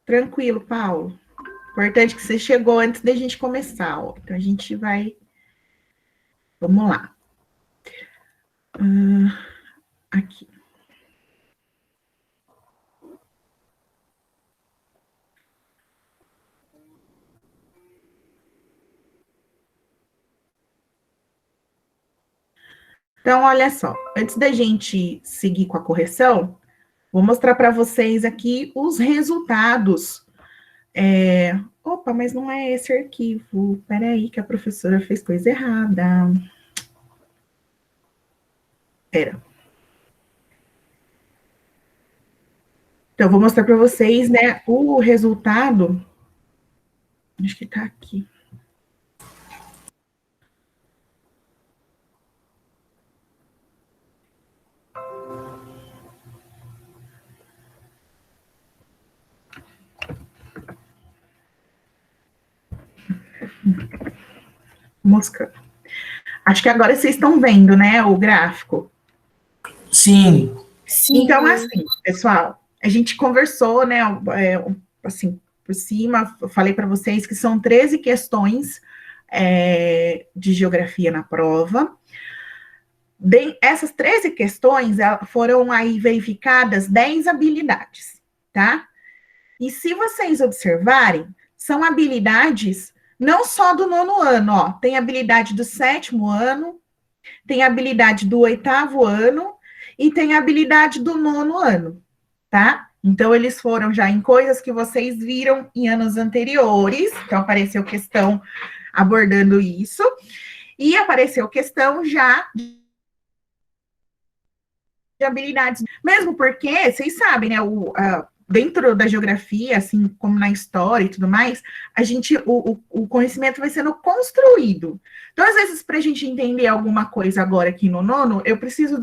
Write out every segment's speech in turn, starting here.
Tranquilo, Paulo. Importante que você chegou antes da gente começar, ó. Então a gente vai. Vamos lá. Aqui. Então, olha só, antes da gente seguir com a correção, vou mostrar para vocês aqui os resultados. Opa, mas não é esse arquivo. Peraí, que a professora fez coisa errada. Pera. Então, vou mostrar para vocês, né, o resultado. Acho que está aqui. Mosca. Acho que agora vocês estão vendo, né, o gráfico. Sim. Então, assim, pessoal, a gente conversou, né, assim, por cima, eu falei para vocês que são 13 questões de geografia na prova. Essas 13 questões foram aí verificadas 10 habilidades, tá? E se vocês observarem, são habilidades não só do 9º ano, ó, tem habilidade do 7º ano, tem habilidade do 8º ano e tem habilidade do 9º ano, tá? Então, eles foram já em coisas que vocês viram em anos anteriores, então apareceu questão abordando isso, e apareceu questão já de habilidades, mesmo porque, vocês sabem, né, dentro da geografia, assim como na história e tudo mais, o conhecimento vai sendo construído. Então, às vezes, para a gente entender alguma coisa agora aqui no 9º, eu preciso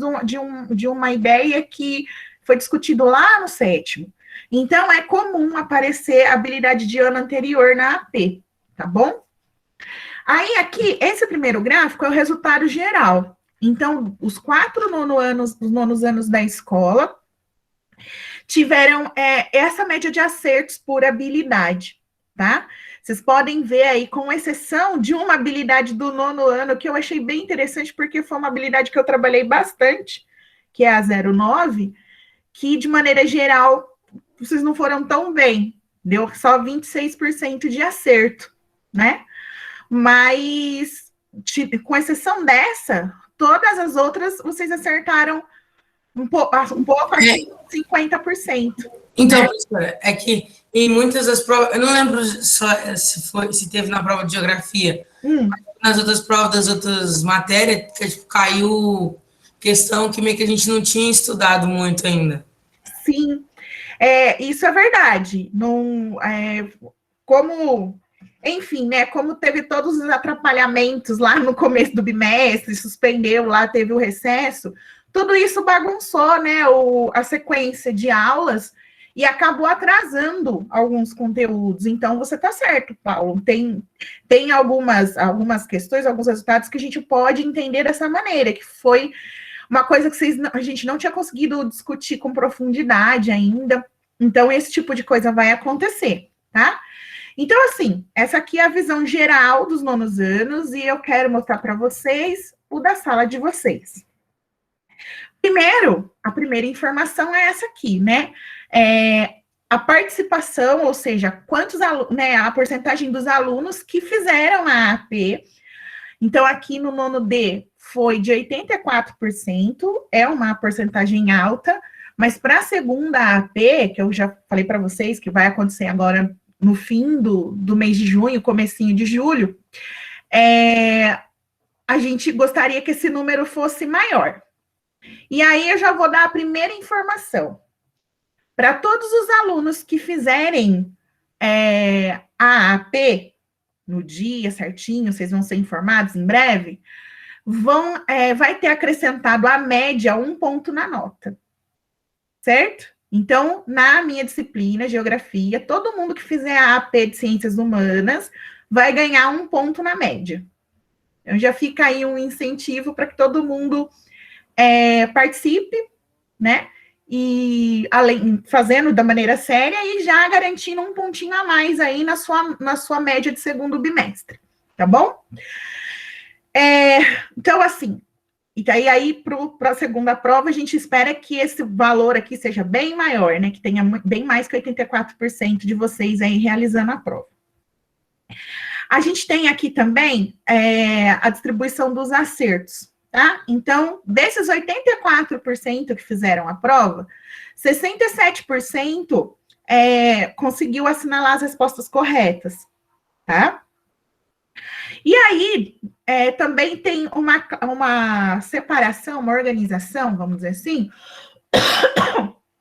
de uma ideia que foi discutido lá no 7º. Então, é comum aparecer habilidade de ano anterior na AP, tá bom? Aí, aqui, esse primeiro gráfico é o resultado geral. Então, os 4 nonos anos da escola tiveram essa média de acertos por habilidade, tá? Vocês podem ver aí, com exceção de uma habilidade do 9º ano, que eu achei bem interessante, porque foi uma habilidade que eu trabalhei bastante, que é a 09, que, de maneira geral, vocês não foram tão bem. Deu só 26% de acerto, né? Mas, com exceção dessa, todas as outras, vocês acertaram um pouco, assim, 50%. Então, professora, é que em muitas das provas, eu não lembro só se teve na prova de geografia, nas outras provas das outras matérias, que caiu questão que meio que a gente não tinha estudado muito ainda. Sim, isso é verdade. Não, enfim, né, como teve todos os atrapalhamentos lá no começo do bimestre, suspendeu lá, teve o recesso, tudo isso bagunçou, né, a sequência de aulas e acabou atrasando alguns conteúdos. Então, você está certo, Paulo. Tem algumas questões, alguns resultados que a gente pode entender dessa maneira, que foi uma coisa que a gente não tinha conseguido discutir com profundidade ainda. Então, esse tipo de coisa vai acontecer, tá? Então, assim, essa aqui é a visão geral dos 9º anos e eu quero mostrar para vocês o da sala de vocês. Primeiro, a primeira informação é essa aqui, né? A participação, ou seja, quantos alunos, né, a porcentagem dos alunos que fizeram a AP. Então, aqui no 9º D foi de 84%, é uma porcentagem alta, mas para a segunda AP, que eu já falei para vocês que vai acontecer agora no fim do mês de junho, comecinho de julho, a gente gostaria que esse número fosse maior. E aí eu já vou dar a primeira informação. Para todos os alunos que fizerem a AP no dia certinho, vocês vão ser informados em breve, vai ter acrescentado a média 1 ponto na nota. Certo? Então, na minha disciplina, geografia, todo mundo que fizer a AP de Ciências Humanas vai ganhar 1 ponto na média. Então, já fica aí um incentivo para que todo mundo participe, né? e além, fazendo da maneira séria e já garantindo um pontinho a mais aí na sua média de segundo bimestre, tá bom? Então, assim, e daí aí para a segunda prova, a gente espera que esse valor aqui seja bem maior, né? Que tenha bem mais que 84% de vocês aí realizando a prova. A gente tem aqui também a distribuição dos acertos, tá? Então, desses 84% que fizeram a prova, 67% conseguiu assinalar as respostas corretas, tá? E aí, também tem uma separação, uma organização, vamos dizer assim,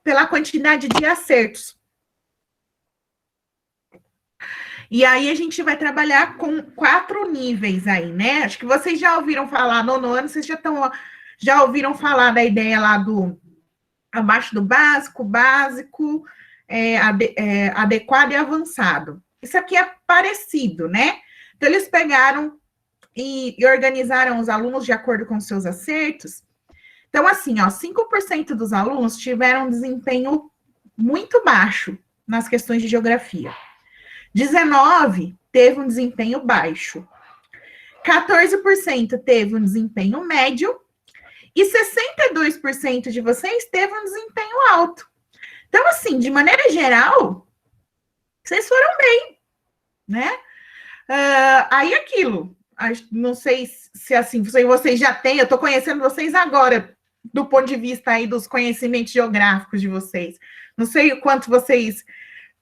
pela quantidade de acertos. E aí a gente vai trabalhar com 4 níveis aí, né? Acho que vocês já ouviram falar, nono ano, vocês já ouviram falar da ideia lá do abaixo do básico, adequado e avançado. Isso aqui é parecido, né? Então, eles pegaram e organizaram os alunos de acordo com seus acertos. Então, assim, ó, 5% dos alunos tiveram um desempenho muito baixo nas questões de geografia. 19% teve um desempenho baixo. 14% teve um desempenho médio. E 62% de vocês teve um desempenho alto. Então, assim, de maneira geral, vocês foram bem, né? Aí aquilo, não sei se assim, vocês já têm, eu estou conhecendo vocês agora, do ponto de vista aí dos conhecimentos geográficos de vocês. Não sei o quanto vocês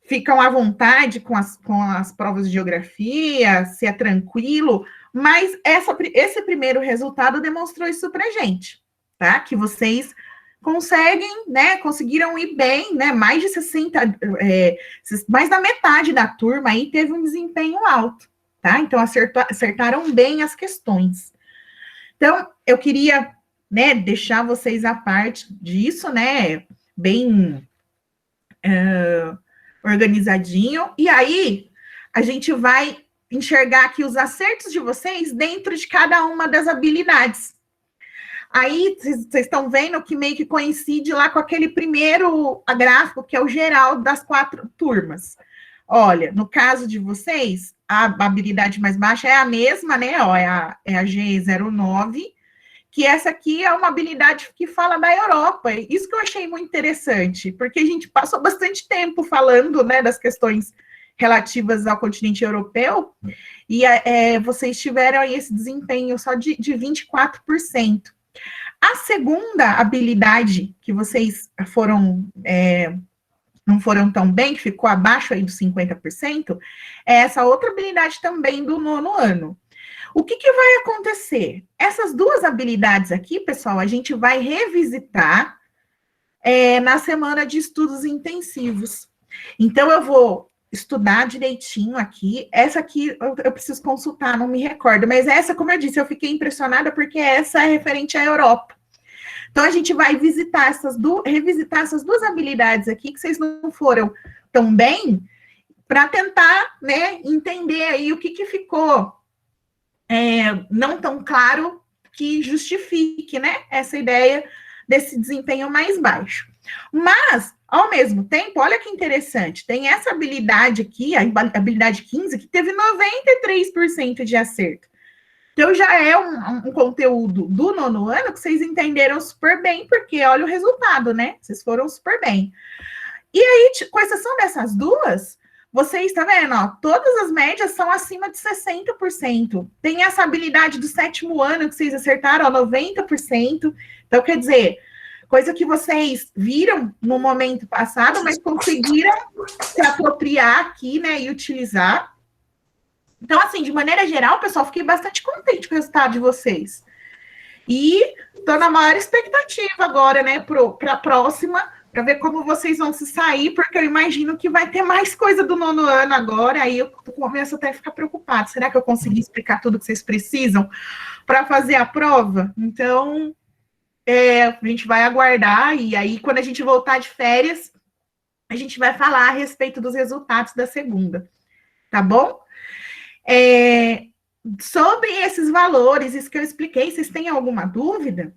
ficam à vontade com as provas de geografia, se é tranquilo, mas esse primeiro resultado demonstrou isso para gente, tá? Que vocês conseguem, né, conseguiram ir bem, né, mais de 60, mais da metade da turma aí teve um desempenho alto, tá? Então, acertaram bem as questões. Então, eu queria, né, deixar vocês à parte disso, né, bem organizadinho, e aí a gente vai enxergar aqui os acertos de vocês dentro de cada uma das habilidades. Aí, vocês estão vendo que meio que coincide lá com aquele primeiro gráfico, que é o geral das 4 turmas. Olha, no caso de vocês, a habilidade mais baixa é a mesma, né? Ó, é a G09, que essa aqui é uma habilidade que fala da Europa. Isso que eu achei muito interessante, porque a gente passou bastante tempo falando, né, das questões relativas ao continente europeu, e vocês tiveram aí esse desempenho só de 24%. A segunda habilidade que vocês não foram tão bem, que ficou abaixo aí dos 50%, é essa outra habilidade também do nono ano. O que vai acontecer? Essas 2 habilidades aqui, pessoal, a gente vai revisitar na semana de estudos intensivos. Então, eu vou estudar direitinho aqui. Essa aqui eu preciso consultar, não me recordo. Mas essa, como eu disse, eu fiquei impressionada porque essa é referente à Europa. Então, a gente vai revisitar essas 2 habilidades aqui que vocês não foram tão bem, para tentar, né, entender aí o que ficou não tão claro que justifique, né, essa ideia desse desempenho mais baixo. Mas, ao mesmo tempo, olha que interessante, tem essa habilidade aqui, a habilidade 15, que teve 93% de acerto. Então, já é um conteúdo do nono ano que vocês entenderam super bem, porque olha o resultado, né? Vocês foram super bem. E aí, com exceção dessas 2, vocês estão vendo, ó, todas as médias são acima de 60%. Tem essa habilidade do 7º ano que vocês acertaram, ó, 90%. Então, quer dizer, coisa que vocês viram no momento passado, mas conseguiram se apropriar aqui, né, e utilizar. Então, assim, de maneira geral, pessoal, fiquei bastante contente com o resultado de vocês. E estou na maior expectativa agora, né, para a próxima, para ver como vocês vão se sair, porque eu imagino que vai ter mais coisa do nono ano agora, aí eu começo até a ficar preocupada. Será que eu consegui explicar tudo que vocês precisam para fazer a prova? Então, a gente vai aguardar, e aí, quando a gente voltar de férias, a gente vai falar a respeito dos resultados da segunda, tá bom? Sobre esses valores, isso que eu expliquei, vocês têm alguma dúvida?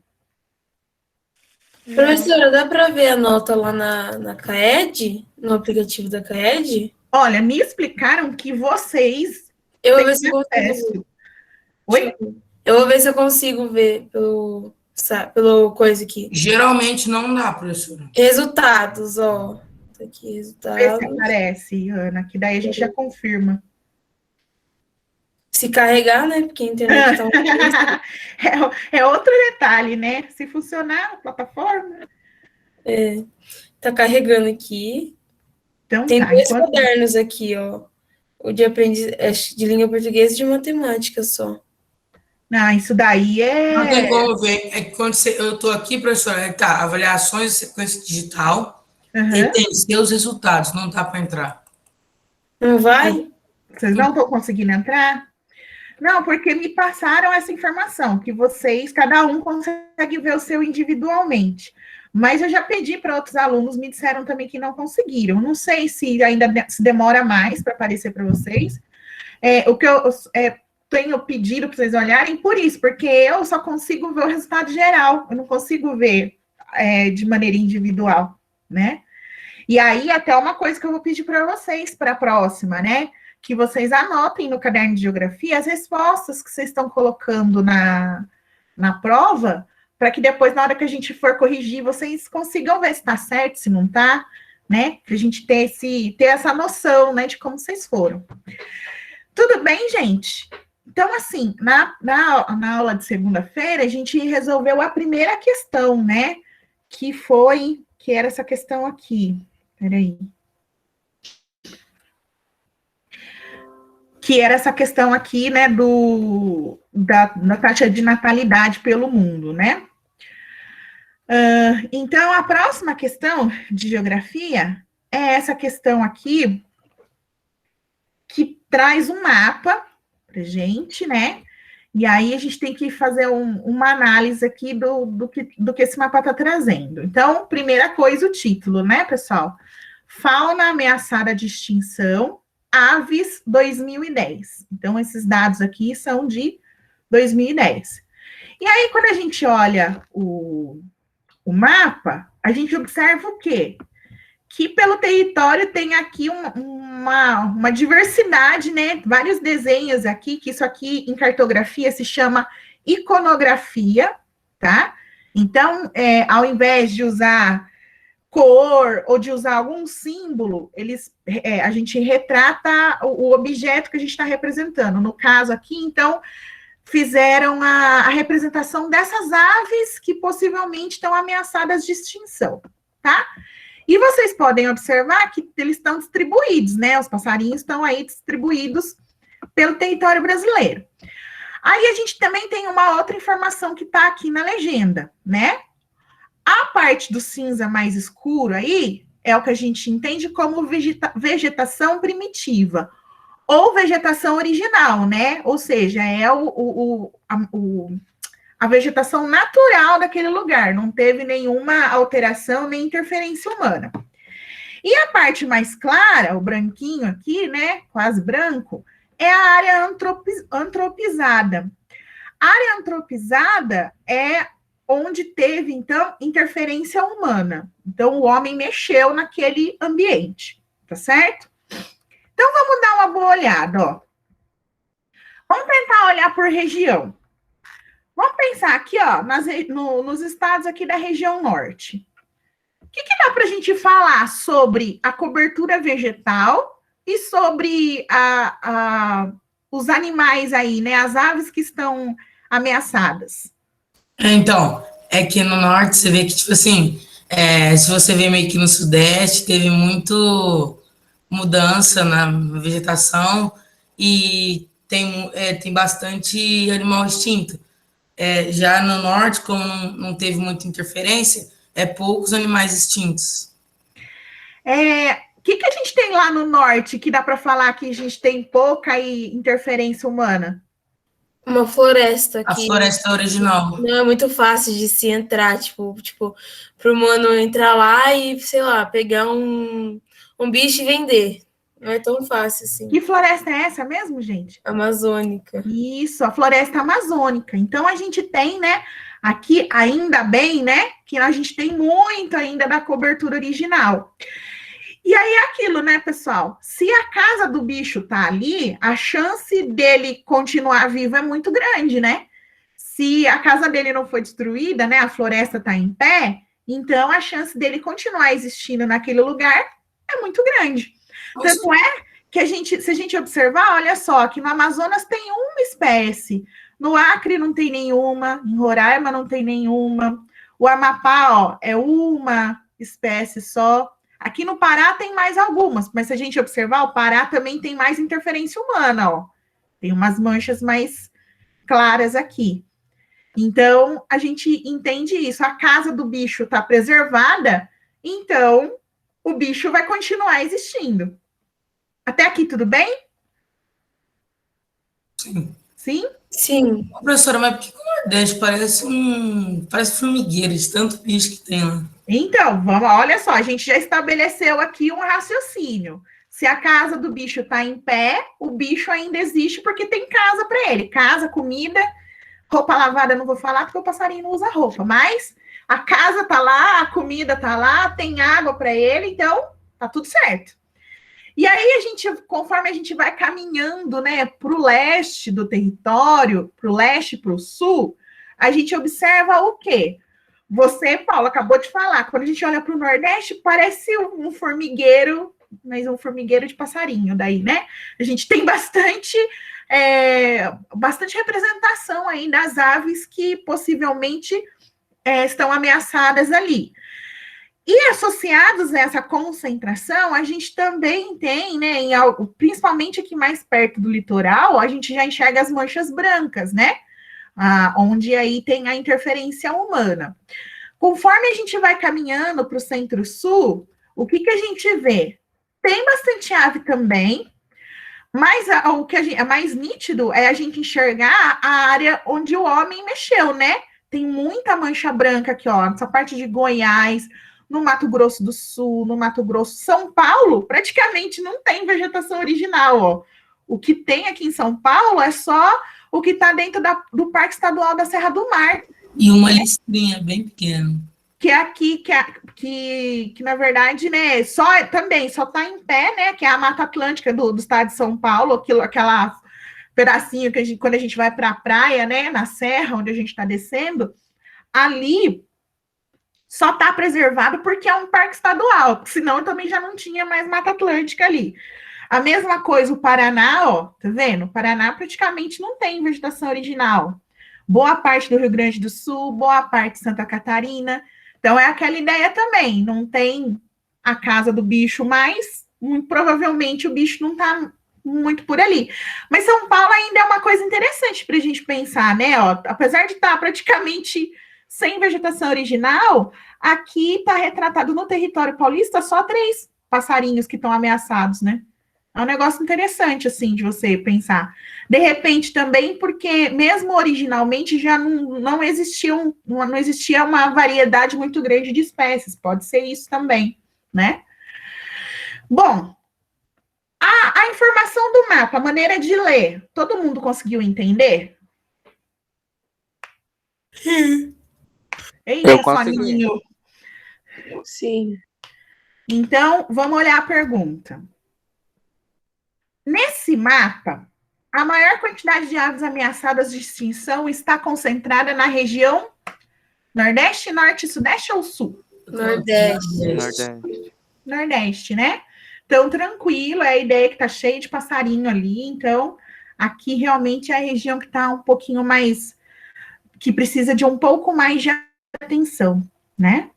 Professora, dá para ver a nota lá na CAED, no aplicativo da CAED? Olha, me explicaram que vocês Eu vou têm ver se eu consigo acesso. ver. Oi? Eu vou ver se eu consigo ver pelo coisa aqui. Geralmente não dá, professora. Resultados, ó. Tá aqui, Vê se resultados. aparece, Ana, que daí a gente já confirma. Se carregar, né? Porque a internet tá É outro detalhe, né? Se funcionar a plataforma. tá carregando aqui. Então Tem tá. 2 cadernos aqui, ó. O de de língua portuguesa e de matemática só. Não, isso daí Não tem é. como ver. É que quando eu estou aqui, professora, tá, avaliações de sequência digital, e Aham. tem seus resultados, não dá para entrar. Não vai? Vocês não estão conseguindo entrar? Não, porque me passaram essa informação, que vocês, cada um consegue ver o seu individualmente. Mas eu já pedi para outros alunos, me disseram também que não conseguiram. Não sei se ainda se demora mais para aparecer para vocês. O que eu tenho pedido para vocês olharem por isso, porque eu só consigo ver o resultado geral, eu não consigo ver de maneira individual, né? E aí, até uma coisa que eu vou pedir para vocês para a próxima, né? Que vocês anotem no caderno de geografia as respostas que vocês estão colocando na prova, para que depois, na hora que a gente for corrigir, vocês consigam ver se está certo, se não está, né? Para a gente ter essa noção, né, de como vocês foram. Tudo bem, gente? Então, assim, na aula de segunda-feira, a gente resolveu a primeira questão, né? Que era essa questão aqui. Peraí. Que era essa questão aqui, né, da taxa de natalidade pelo mundo, né? Então, a próxima questão de geografia é essa questão aqui, que traz um mapa para gente, né? E aí a gente tem que fazer uma análise aqui do que esse mapa está trazendo. Então, primeira coisa, o título, né, pessoal? Fauna ameaçada de extinção, Aves 2010. Então, esses dados aqui são de 2010. E aí, quando a gente olha o mapa, a gente observa o quê? Que pelo território tem aqui uma diversidade, né? Vários desenhos aqui, que isso aqui em cartografia se chama iconografia, tá? Então, ao invés de usar cor ou de usar algum símbolo, a gente retrata o objeto que a gente está representando. No caso aqui, então, fizeram a representação dessas aves que possivelmente estão ameaçadas de extinção, tá? E vocês podem observar que eles estão distribuídos, né? Os passarinhos estão aí distribuídos pelo território brasileiro. Aí a gente também tem uma outra informação que está aqui na legenda, né? A parte do cinza mais escuro aí é o que a gente entende como vegetação primitiva ou vegetação original, né? Ou seja, é a vegetação natural daquele lugar, não teve nenhuma alteração nem interferência humana. E a parte mais clara, o branquinho aqui, né, quase branco, é a área antropizada. A área antropizada é onde teve, então, interferência humana. Então, o homem mexeu naquele ambiente, tá certo? Então, vamos dar uma boa olhada, ó. Vamos tentar olhar por região. Vamos pensar aqui, ó, nos estados aqui da região norte. O que dá para a gente falar sobre a cobertura vegetal e sobre os animais aí, né? As aves que estão ameaçadas. Então, é que no norte você vê que, tipo assim, se você vê meio que no sudeste, teve muito mudança na vegetação e tem bastante animal extinto. Já no norte, como não teve muita interferência, poucos animais extintos. O que a gente tem lá no norte que dá para falar que a gente tem pouca interferência humana? Uma floresta A floresta original. Não é muito fácil de se entrar, tipo, para o humano entrar lá e, sei lá, pegar um bicho e vender. Não é tão fácil assim. Que floresta é essa mesmo, gente? Amazônica. Isso, a floresta amazônica. Então, a gente tem, né, Aqui, ainda bem, né, que a gente tem muito ainda da cobertura original. E aí é aquilo, né, pessoal? Se a casa do bicho tá ali, a chance dele continuar vivo é muito grande, né? Se a casa dele não foi destruída, né, a floresta tá em pé, então a chance dele continuar existindo naquele lugar é muito grande. Tanto é que se a gente observar, olha só, que no Amazonas tem uma espécie, no Acre não tem nenhuma, em Roraima não tem nenhuma, o Amapá, ó, é uma espécie só. Aqui no Pará tem mais algumas, mas se a gente observar, o Pará também tem mais interferência humana, ó. Tem umas manchas mais claras aqui. Então, a gente entende isso. A casa do bicho está preservada, então o bicho vai continuar existindo. Até aqui, tudo bem? Sim. Sim? Sim. Professora, mas por que o Nordeste parece formigueiro de tanto bicho que tem lá? Então, olha só, a gente já estabeleceu aqui um raciocínio. Se a casa do bicho está em pé, o bicho ainda existe porque tem casa para ele. Casa, comida, roupa lavada, não vou falar porque o passarinho não usa roupa, mas a casa tá lá, a comida tá lá, tem água para ele, então tá tudo certo. E aí conforme a gente vai caminhando, né, para o leste do território, para o leste, para o sul, a gente observa o quê? Você, Paulo, acabou de falar, quando a gente olha para o Nordeste, parece um formigueiro, mas um formigueiro de passarinho daí, né? A gente tem bastante representação aí das aves que possivelmente estão ameaçadas ali. E associados a essa concentração, a gente também tem, né, principalmente aqui mais perto do litoral, a gente já enxerga as manchas brancas, né? Onde aí tem a interferência humana. Conforme a gente vai caminhando para o centro-sul, o que a gente vê? Tem bastante ave também, mas o que é mais nítido é a gente enxergar a área onde o homem mexeu, né? Tem muita mancha branca aqui, ó, nessa parte de Goiás, no Mato Grosso do Sul, no Mato Grosso, São Paulo, praticamente não tem vegetação original, ó. O que tem aqui em São Paulo é só o que está dentro do Parque Estadual da Serra do Mar. E uma listrinha bem pequena. Que é aqui, que na verdade, né, só está em pé, né, que é a Mata Atlântica do estado de São Paulo, aquela pedacinho que quando a gente vai para a praia, né, na serra, onde a gente está descendo, ali só está preservado porque é um parque estadual, senão também já não tinha mais Mata Atlântica ali. A mesma coisa o Paraná, ó, tá vendo? O Paraná praticamente não tem vegetação original. Boa parte do Rio Grande do Sul, boa parte de Santa Catarina. Então, é aquela ideia também, não tem a casa do bicho, mas muito provavelmente o bicho não está muito por ali. Mas São Paulo ainda é uma coisa interessante para a gente pensar, né? Ó, apesar de estar praticamente sem vegetação original, aqui está retratado no território paulista só 3 passarinhos que estão ameaçados, né? É um negócio interessante, assim, de você pensar. De repente, também, porque mesmo originalmente já não existia uma variedade muito grande de espécies. Pode ser isso também, né? Bom, a informação do mapa, a maneira de ler, todo mundo conseguiu entender? Ei, Eu consegui. Sim. Então, vamos olhar a pergunta. Nesse mapa, a maior quantidade de aves ameaçadas de extinção está concentrada na região Nordeste, Norte, Sudeste ou Sul? Nordeste. Nordeste, né? Então, tranquilo, é a ideia que está cheia de passarinho ali. Então, aqui realmente é a região que está um pouquinho mais... que precisa de um pouco mais de atenção, né?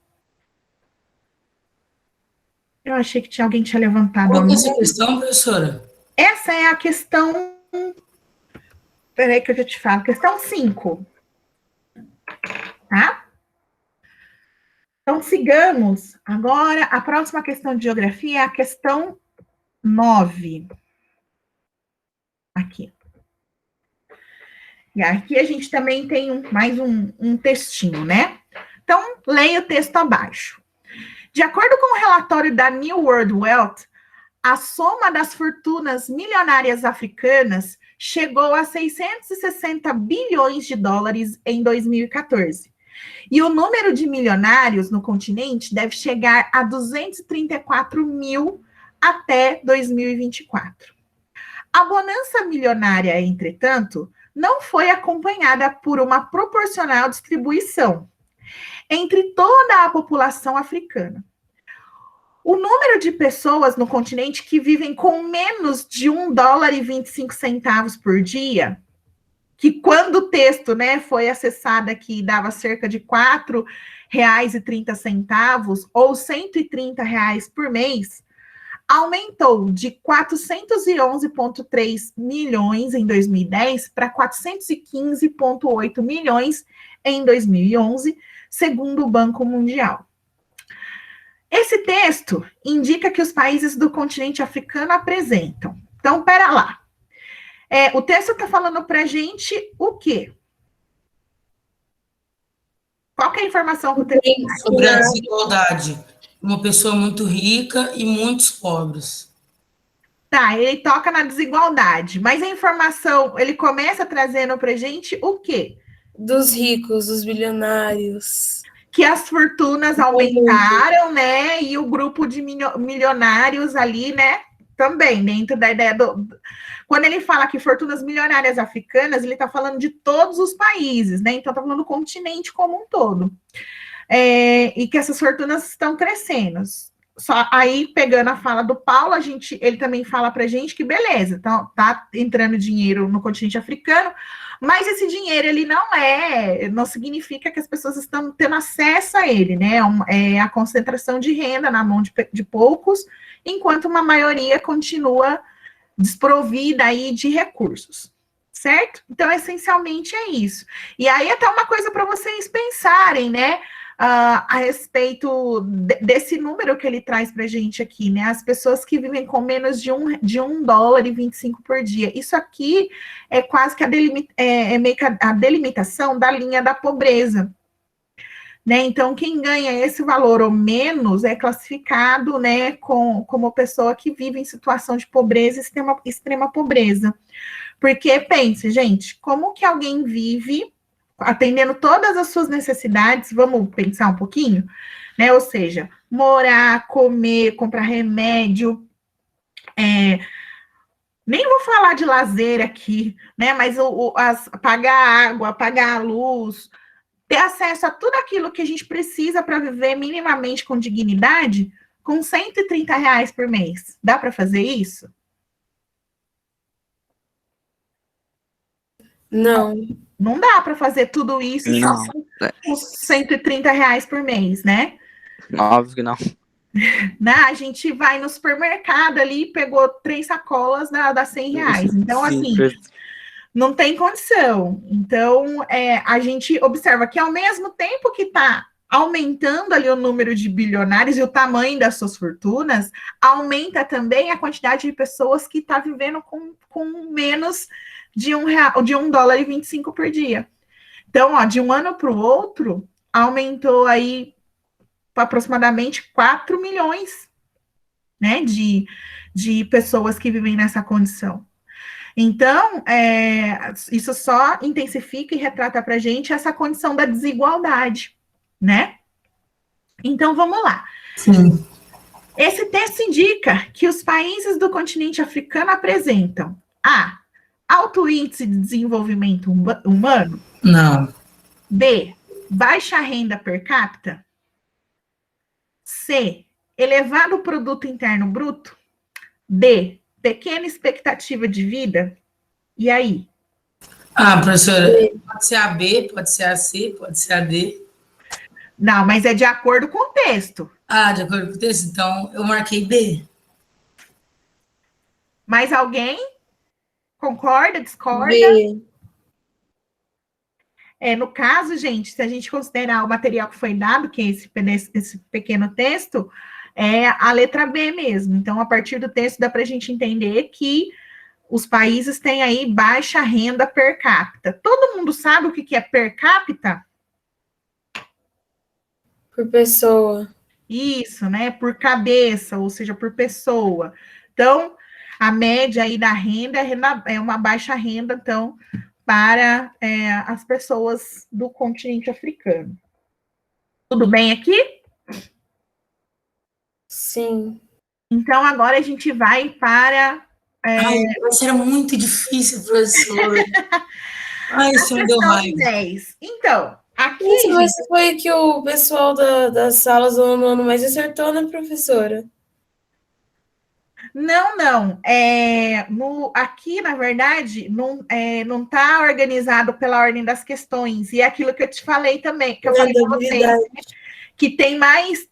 Eu achei que alguém tinha levantado. Qual é essa questão, professora? Essa é a questão... Peraí que eu já te falo. Questão 5. Tá? Então, sigamos. Agora, a próxima questão de geografia é a questão 9. Aqui. E aqui a gente também tem mais um textinho, né? Então, leia o texto abaixo. De acordo com o relatório da New World Wealth, a soma das fortunas milionárias africanas chegou a 660 bilhões de dólares em 2014, E o número de milionários no continente deve chegar a 234 mil até 2024. A bonança milionária, entretanto, não foi acompanhada por uma proporcional distribuição entre toda a população africana. O número de pessoas no continente que vivem com menos de $1,25 por dia, que quando o texto, né, foi acessado aqui, dava cerca de R$4,30 ou R$130 por mês, aumentou de 411,3 milhões em 2010 para 415,8 milhões em 2011, segundo o Banco Mundial. Esse texto indica que os países do continente africano apresentam. Então, pera lá. O texto está falando para a gente o quê? Qual que é a informação que o texto traz? Sobre a desigualdade. Uma pessoa muito rica e muitos pobres. Tá, ele toca na desigualdade, mas a informação, ele começa trazendo para a gente o quê? Dos ricos, dos bilionários. Que as fortunas aumentaram, né? E o grupo de milionários ali, né? Também, dentro da ideia do... Quando ele fala que fortunas milionárias africanas, ele está falando de todos os países, né? Então, está falando do continente como um todo. E que essas fortunas estão crescendo. Só aí, pegando a fala do Paulo, ele também fala para a gente que, beleza, então, tá entrando dinheiro no continente africano, mas esse dinheiro, ele não significa que as pessoas estão tendo acesso a ele, né? É a concentração de renda na mão de poucos, enquanto uma maioria continua desprovida aí de recursos, certo? Então, essencialmente é isso. E aí, até uma coisa para vocês pensarem, né? A respeito desse número que ele traz para a gente aqui, né? As pessoas que vivem com menos de $1,25 por dia. Isso aqui é quase que meio que a delimitação da linha da pobreza. Né? Então, quem ganha esse valor ou menos é classificado, né, como pessoa que vive em situação de pobreza, extrema pobreza. Porque, pense, gente, como que alguém vive atendendo todas as suas necessidades? Vamos pensar um pouquinho, né? Ou seja, morar, comer, comprar remédio, nem vou falar de lazer aqui, né? Mas pagar a água, pagar a luz, ter acesso a tudo aquilo que a gente precisa para viver minimamente com dignidade, com R$130 por mês. Dá para fazer isso? Não. Não dá para fazer tudo isso só com R$130 por mês, né? Óbvio que não. A gente vai no supermercado ali, pegou 3 sacolas, dá R$100. Então, assim, não tem condição. Então, a gente observa que ao mesmo tempo que está aumentando ali o número de bilionários e o tamanho das suas fortunas, aumenta também a quantidade de pessoas que está vivendo com menos de $1,25 por dia. Então, de um ano para o outro, aumentou aí aproximadamente 4 milhões, né, de pessoas que vivem nessa condição. Então, isso só intensifica e retrata para a gente essa condição da desigualdade, né? Então, vamos lá. Sim. Esse texto indica que os países do continente africano apresentam alto índice de desenvolvimento humano? Não. B, baixa renda per capita? C, elevado produto interno bruto? D, pequena expectativa de vida? E aí? Professora, pode ser a B, pode ser a C, pode ser a D. Não, mas é de acordo com o texto. De acordo com o texto, então eu marquei B. Mais alguém? Concorda, discorda? B. No caso, gente, se a gente considerar o material que foi dado, que é esse pequeno texto, é a letra B mesmo. Então, a partir do texto, dá para a gente entender que os países têm aí baixa renda per capita. Todo mundo sabe o que é per capita? Por pessoa. Isso, né? Por cabeça, ou seja, por pessoa. Então, a média aí da renda é uma baixa renda, então, para as pessoas do continente africano. Tudo bem aqui? Sim. Então, agora a gente vai para... Ai, mas era muito difícil, professora. Ai, isso me deu questão raiva. 10. Então, aqui, Nossa, mas gente, foi que o pessoal das salas do nono mais acertou, né, professora? não. Aqui, na verdade, não está organizado pela ordem das questões. E é aquilo que eu te falei também, que eu falei para vocês, que tem mais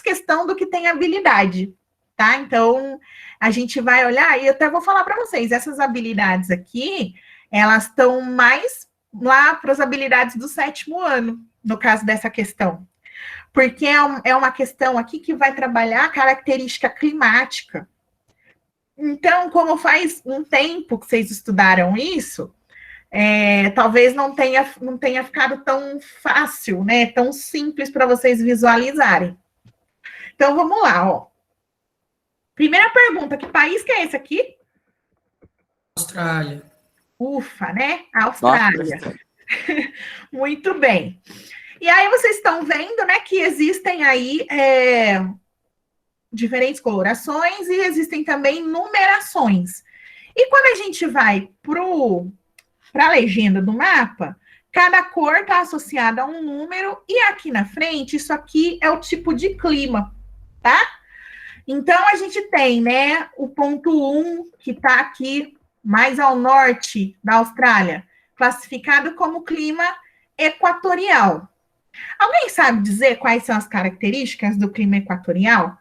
questão do que tem habilidade, tá? Então, a gente vai olhar, e eu até vou falar para vocês, essas habilidades aqui, elas estão mais lá para as habilidades do 7º ano, no caso dessa questão. Porque é uma questão aqui que vai trabalhar a característica climática. Então, como faz um tempo que vocês estudaram isso, talvez não tenha ficado tão fácil, né? Tão simples para vocês visualizarem. Então, vamos lá, ó. Primeira pergunta, que país que é esse aqui? Austrália. Ufa, né? Austrália. Muito bem. E aí vocês estão vendo, né, que existem aí diferentes colorações e existem também numerações. E quando a gente vai para a legenda do mapa, cada cor está associada a um número, e aqui na frente, isso aqui é o tipo de clima, tá? Então, a gente tem, né, o ponto 1, que está aqui mais ao norte da Austrália, classificado como clima equatorial. Alguém sabe dizer quais são as características do clima equatorial?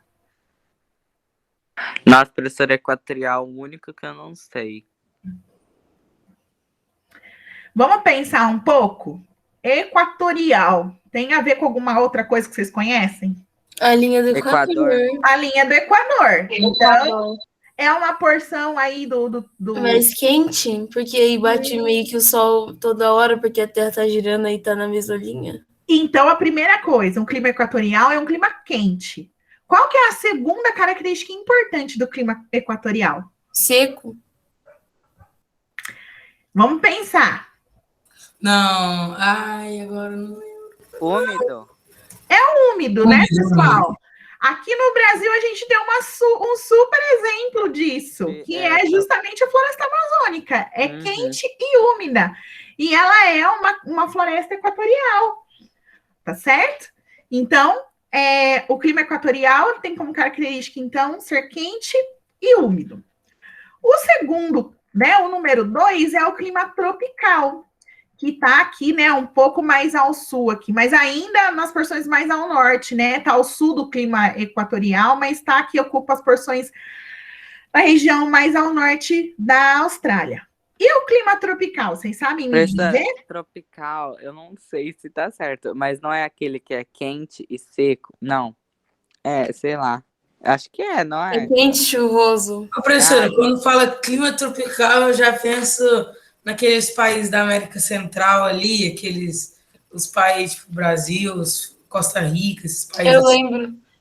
Nossa, professor, equatorial, o único que eu não sei. Vamos pensar um pouco? Equatorial. Tem a ver com alguma outra coisa que vocês conhecem? A linha do Equador. A linha do Equador. Então, é uma porção aí do... Mais quente, porque aí bate meio que o sol toda hora, porque a Terra tá girando e tá na mesma linha. Então, a primeira coisa, um clima equatorial é um clima quente. Qual que é a segunda característica importante do clima equatorial? Seco. Vamos pensar. Não, ai, agora não lembro. Úmido? Úmido, né, pessoal? Aqui no Brasil, a gente tem um super exemplo disso, que é justamente a floresta amazônica. É quente e úmida. E ela é uma floresta equatorial. Tá certo? Então, o clima equatorial tem como característica, então, ser quente e úmido. O segundo, né, o número 2, é o clima tropical, que está aqui, né, um pouco mais ao sul aqui, mas ainda nas porções mais ao norte, né, está ao sul do clima equatorial, mas está aqui, ocupa as porções da região mais ao norte da Austrália. E o clima tropical, vocês sabem me dizer? Tropical, eu não sei se tá certo, mas não é aquele que é quente e seco, não. Sei lá. Acho que não é? É quente, chuvoso. Professora, quando fala clima tropical, eu já penso naqueles países da América Central ali, os países tipo Brasil, Costa Rica, esses países.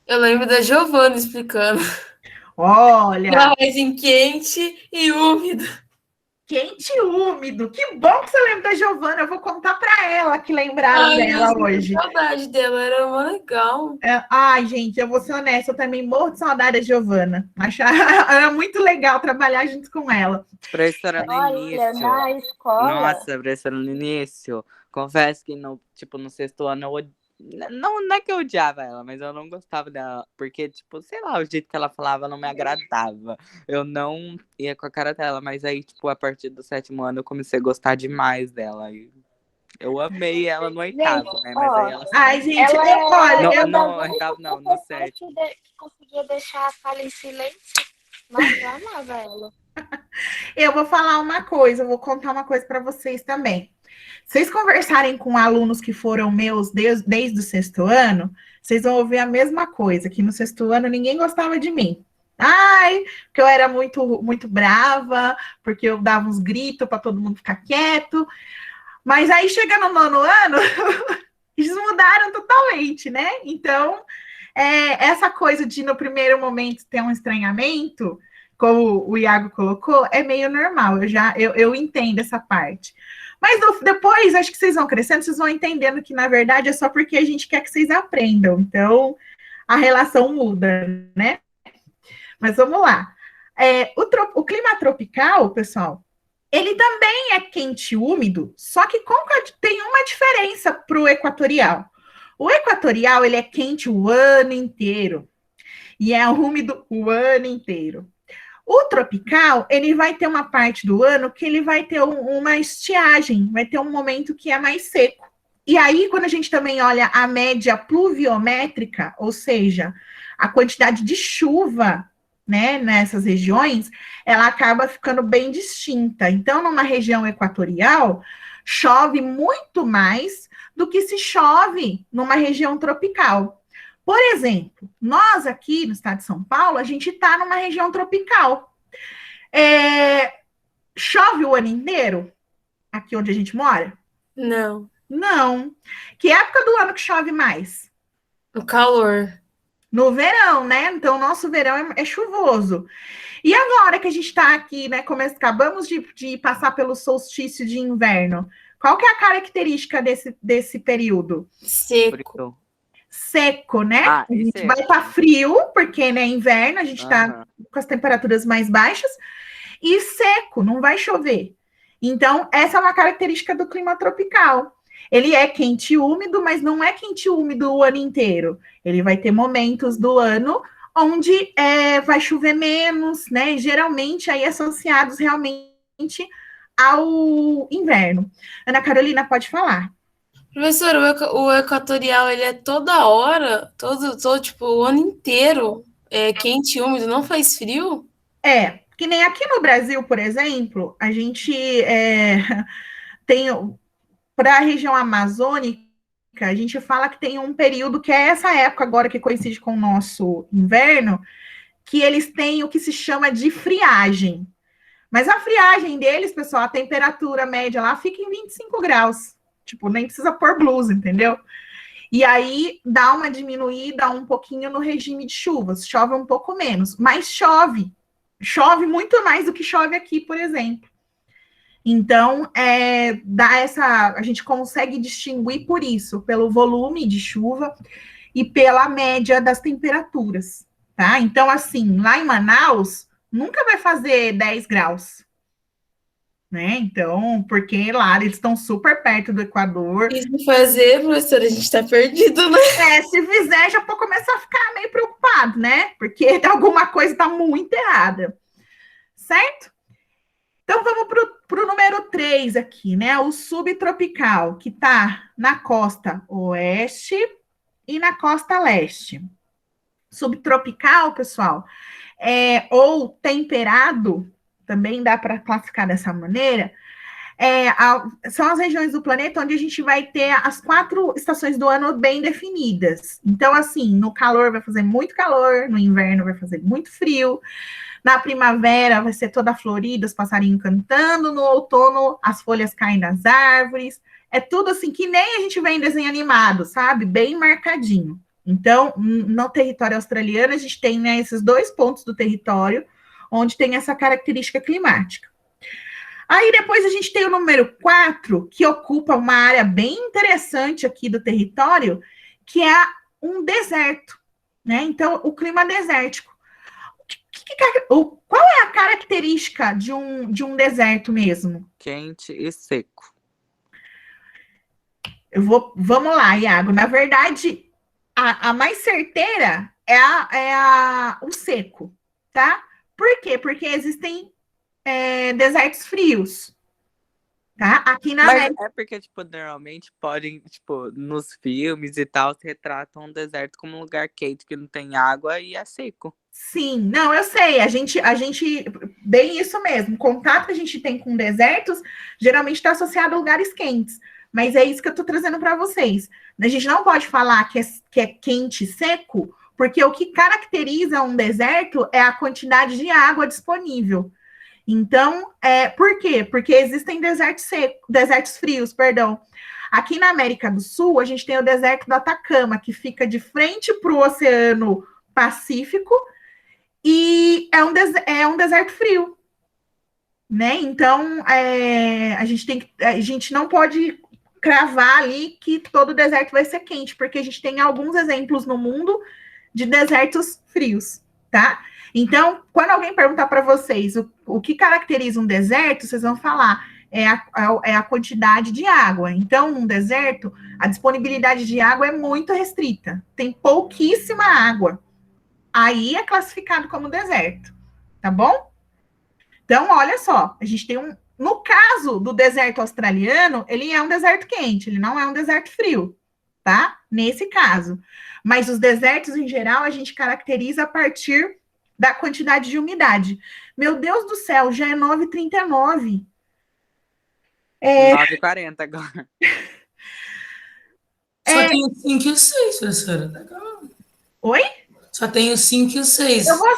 Eu lembro da Giovana explicando. Olha! Mais em quente e úmido. Quente e úmido. Que bom que você lembra da Giovana. Eu vou contar para ela que lembraram dela hoje. Saudade dela, era mó legal. Ai, gente, eu vou ser honesta, eu também morro de saudade da Giovana. Era muito legal trabalhar junto com ela. Professora, no início. Na escola. Nossa, professora, no início. Confesso que no 6º ano eu não é que eu odiava ela, mas eu não gostava dela. Porque, tipo, sei lá, o jeito que ela falava não me agradava. Eu não ia com a cara dela, mas aí, tipo, a partir do 7º ano eu comecei a gostar demais dela. E eu amei ela no 8º, né? Mas aí ela... Ai, gente, olha... No 8º não, no 7º. Conseguia deixar a fala em silêncio, mas eu amava ela. Eu vou falar uma coisa, eu vou contar uma coisa para vocês também. Vocês conversarem com alunos que foram meus desde o 6º ano, vocês vão ouvir a mesma coisa, que no 6º ano ninguém gostava de mim. Ai, porque eu era muito, muito brava, porque eu dava uns gritos para todo mundo ficar quieto. Mas aí, chegando no 9º ano, eles mudaram totalmente, né? Então, essa coisa de, no primeiro momento, ter um estranhamento, como o Iago colocou, é meio normal. Eu entendo essa parte. Mas depois, acho que vocês vão crescendo, vocês vão entendendo que, na verdade, é só porque a gente quer que vocês aprendam. Então, a relação muda, né? Mas vamos lá. O clima tropical, pessoal, ele também é quente e úmido, só que tem uma diferença para o equatorial. O equatorial, ele é quente o ano inteiro e é úmido o ano inteiro. O tropical, ele vai ter uma parte do ano que ele vai ter uma estiagem, vai ter um momento que é mais seco. E aí, quando a gente também olha a média pluviométrica, ou seja, a quantidade de chuva, né, nessas regiões, ela acaba ficando bem distinta. Então, numa região equatorial, chove muito mais do que se chove numa região tropical. Por exemplo, nós aqui no estado de São Paulo, a gente está numa região tropical. Chove o ano inteiro aqui onde a gente mora? Não. Não. Que época do ano que chove mais? O calor. No verão, né? Então, o nosso verão é chuvoso. E agora que a gente está aqui, né? Acabamos de passar pelo solstício de inverno. Qual que é a característica desse período? Seco. Seco, né? Ah, a gente seco. vai estar frio, porque é inverno, a gente está com as temperaturas mais baixas, e seco, não vai chover. Então, essa é uma característica do clima tropical. Ele é quente e úmido, mas não é quente e úmido o ano inteiro. Ele vai ter momentos do ano onde vai chover menos, né? Geralmente aí associados realmente ao inverno. Ana Carolina, pode falar. Professor, o equatorial, ele é toda hora, tipo, o ano inteiro, quente e úmido, não faz frio? Que nem aqui no Brasil, por exemplo, a gente tem, para a região amazônica, a gente fala que tem um período que é essa época agora que coincide com o nosso inverno, que eles têm o que se chama de friagem. Mas a friagem deles, pessoal, a temperatura média lá fica em 25 graus. Tipo, nem precisa pôr blusa, entendeu? E aí dá uma diminuída um pouquinho no regime de chuvas. Chove um pouco menos, mas chove. Chove muito mais do que chove aqui, por exemplo. Então, a gente consegue distinguir por isso, pelo volume de chuva e pela média das temperaturas, tá? Então, assim, lá em Manaus, nunca vai fazer 10 graus, né? Então, porque lá eles estão super perto do Equador. E se fazer, professora, a gente tá perdido, né? Se fizer, já pode começar a ficar meio preocupado, né? Porque alguma coisa está muito errada, certo? Então, vamos para o número 3 aqui, né? O subtropical, que está na costa oeste e na costa leste. Subtropical, pessoal, ou temperado, também dá para classificar dessa maneira, são as regiões do planeta onde a gente vai ter as 4 estações do ano bem definidas. Então, assim, no calor vai fazer muito calor, no inverno vai fazer muito frio, na primavera vai ser toda florida, os passarinhos cantando, no outono as folhas caem das árvores, é tudo assim que nem a gente vê em desenho animado, sabe? Bem marcadinho. Então, no território australiano, a gente tem, né, esses 2 pontos do território onde tem essa característica climática. Aí depois a gente tem o número 4, que ocupa uma área bem interessante aqui do território, que é um deserto, né? Então, o clima desértico. Qual é a característica de um deserto mesmo? Quente e seco. Vamos lá, Iago. Na verdade, a mais certeira é o seco, tá? Por quê? Porque existem desertos frios, tá? Aqui na América. É porque, tipo, normalmente podem, tipo, nos filmes e tal, se retratam um deserto como um lugar quente que não tem água e é seco. Sim, não, eu sei, a gente, bem isso mesmo, o contato que a gente tem com desertos, geralmente está associado a lugares quentes, mas é isso que eu estou trazendo para vocês. A gente não pode falar que é quente e seco, porque o que caracteriza um deserto é a quantidade de água disponível. Então, por quê? Porque existem desertos frios, perdão. Aqui na América do Sul, a gente tem o deserto do Atacama, que fica de frente para o Oceano Pacífico, e é um deserto frio. né? Então, a gente não pode cravar ali que todo deserto vai ser quente, porque a gente tem alguns exemplos no mundo de desertos frios, tá? Então, quando alguém perguntar para vocês o que caracteriza um deserto, vocês vão falar é a quantidade de água. Então, num deserto, a disponibilidade de água é muito restrita, tem pouquíssima água. Aí é classificado como deserto, tá bom? Então, olha só, a gente tem no caso do deserto australiano, ele é um deserto quente, ele não é um deserto frio, tá? Nesse caso. Mas os desertos, em geral, a gente caracteriza a partir da quantidade de umidade. Meu Deus do céu, já é 9h39. 9h40 agora. Só tem o 5 e o 6, professora. Oi? Só tem o 5 e o 6. Eu vou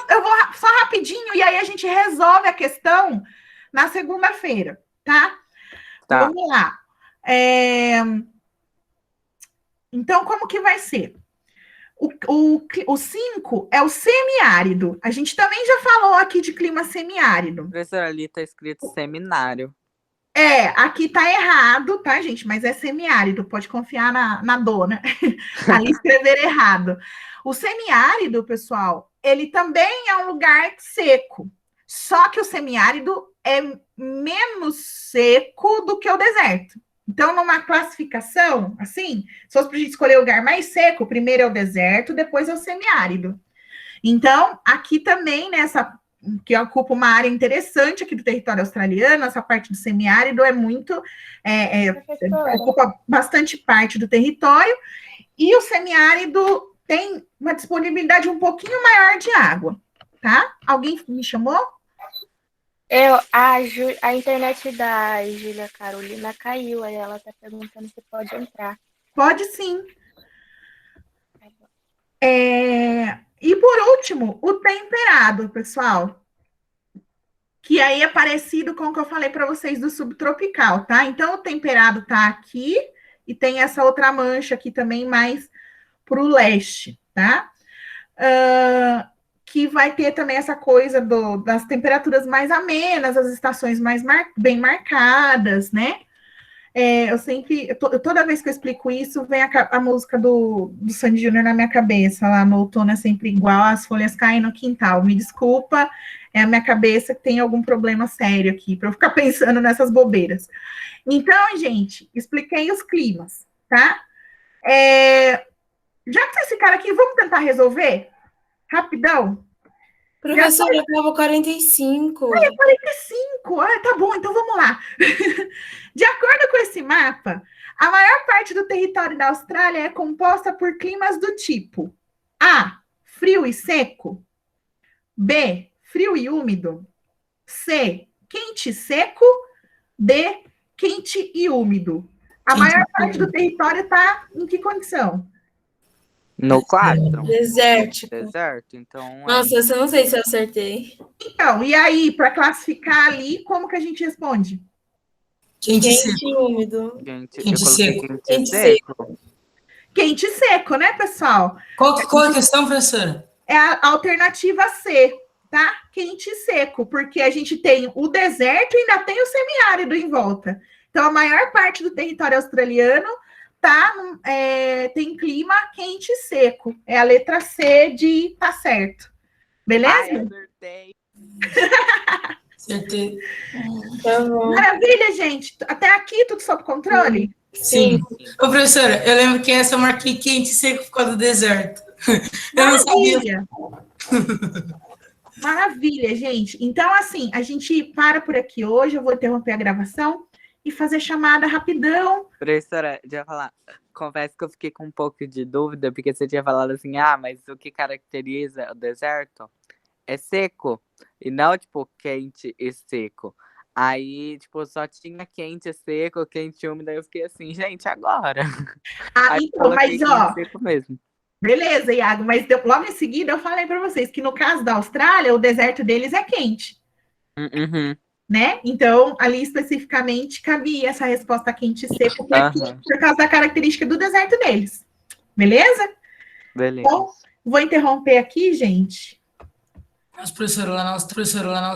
só rapidinho, e aí a gente resolve a questão na segunda-feira, tá? Tá. Vamos lá. Então, como que vai ser? O 5 é o semiárido. A gente também já falou aqui de clima semiárido. Professora, ali tá escrito seminário. Aqui tá errado, tá, gente? Mas é semiárido, pode confiar na dona. Ali escrever errado. O semiárido, pessoal, ele também é um lugar seco. Só que o semiárido é menos seco do que o deserto. Então, numa classificação, assim, se fosse para a gente escolher o lugar mais seco, primeiro é o deserto, depois é o semiárido. Então, aqui também, nessa que ocupa uma área interessante aqui do território australiano, essa parte do semiárido é muito, ocupa bastante parte do território, e o semiárido tem uma disponibilidade um pouquinho maior de água, tá? Alguém me chamou? A internet da Júlia Carolina caiu, aí ela tá perguntando se pode entrar. Pode sim. E por último, o temperado, pessoal. Que aí é parecido com o que eu falei para vocês do subtropical, tá? Então, o temperado tá aqui e tem essa outra mancha aqui também mais para o leste, tá? Que vai ter também essa coisa das temperaturas mais amenas, as estações mais bem marcadas, né? Toda vez que eu explico isso, vem a música do Sandy Júnior na minha cabeça, lá no outono é sempre igual, as folhas caem no quintal. Me desculpa, é a minha cabeça que tem algum problema sério aqui, para eu ficar pensando nessas bobeiras. Então, gente, expliquei os climas, tá? Já que vocês ficaram aqui, vamos tentar resolver? Rapidão? Professora, acaba 45. 45? Tá bom, então vamos lá. De acordo com esse mapa, a maior parte do território da Austrália é composta por climas do tipo A, frio e seco, B, frio e úmido, C, quente e seco, D, quente e úmido. A maior parte do território está em que condição? No 4. Desértico. Deserto, então... Nossa, eu não sei se eu acertei. Então, e aí, para classificar ali, como que a gente responde? Quente e úmido. Quente seco. Quente seco. Quente e seco, né, pessoal? Qual a questão, professora? É a alternativa C, tá? Quente e seco, porque a gente tem o deserto e ainda tem o semiárido em volta. Então, a maior parte do território australiano tem clima quente e seco. É a letra C de tá certo. Beleza? Acertei. Acertei. Tá bom. Maravilha, gente. Até aqui tudo sob controle? Sim. Ô, professora, eu lembro que essa eu marquei quente e seco por causa do deserto. Eu não sabia. Maravilha, gente. Então, assim, a gente para por aqui hoje. Eu vou interromper a gravação e fazer chamada rapidão. Professora, já ia falar, confesso que eu fiquei com um pouco de dúvida, porque você tinha falado assim, mas o que caracteriza o deserto é seco, e não, tipo, quente e seco. Aí, tipo, só tinha quente e seco, quente e úmido, aí eu fiquei assim, gente, agora? Aí Então, mas ó, seco mesmo. Beleza, Iago, mas logo em seguida eu falei para vocês que no caso da Austrália, o deserto deles é quente. Uhum. Né? Então, ali especificamente cabia essa resposta quente e seco por causa da característica do deserto deles. Beleza? Beleza. Então, vou interromper aqui, gente. As professoras lá na